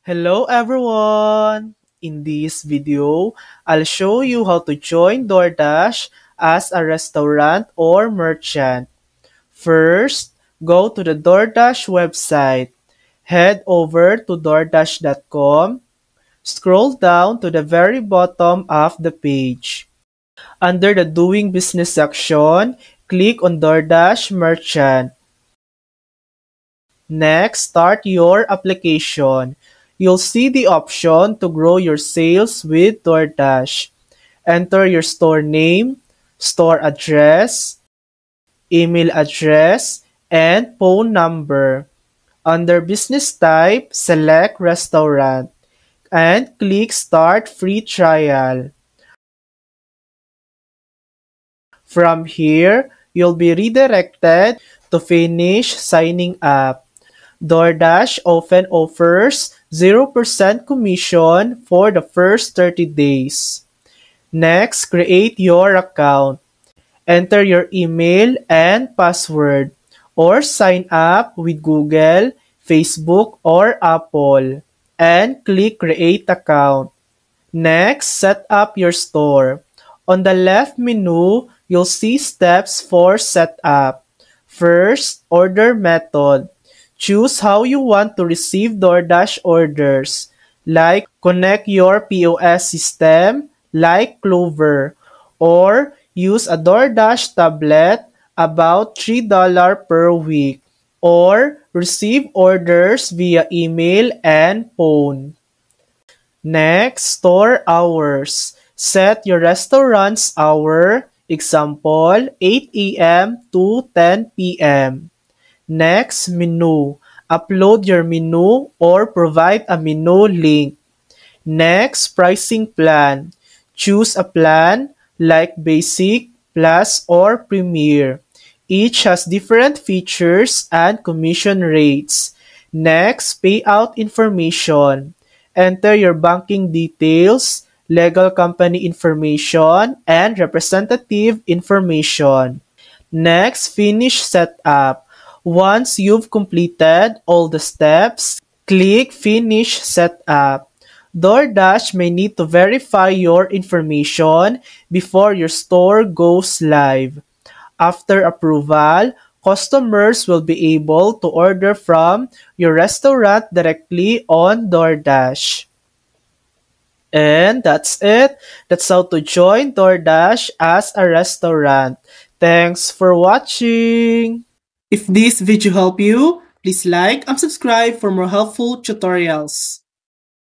Hello everyone! In this video, I'll show you how to join DoorDash as a restaurant or merchant. First, go to the DoorDash website. Head over to DoorDash.com. Scroll down to the very bottom of the page. Under the Doing Business section, click on DoorDash Merchant. Next, start your application. You'll see the option to grow your sales with DoorDash. Enter your store name, store address, email address, and phone number. Under business type, select restaurant and click Start Free Trial. From here, you'll be redirected to finish signing up. DoorDash often offers 0% commission for the first 30 days. Next, create your account. Enter your email and password, or sign up with Google, Facebook, or Apple, and click Create Account. Next, set up your store. On the left menu, you'll see steps for setup. First, order method. Choose how you want to receive DoorDash orders, like connect your POS system, like Clover, or use a DoorDash tablet, about $3 per week, or receive orders via email and phone. Next, store hours. Set your restaurant's hour, example, 8 a.m. to 10 p.m. Next, menu. Upload your menu or provide a menu link. Next, pricing plan. Choose a plan like Basic, Plus, or Premier. Each has different features and commission rates. Next, payout information. Enter your banking details, legal company information, and representative information. Next, finish setup. Once you've completed all the steps, click Finish Setup. DoorDash may need to verify your information before your store goes live. After approval, customers will be able to order from your restaurant directly on DoorDash. And that's it. That's how to join DoorDash as a restaurant. Thanks for watching! If this video helped you, please like and subscribe for more helpful tutorials.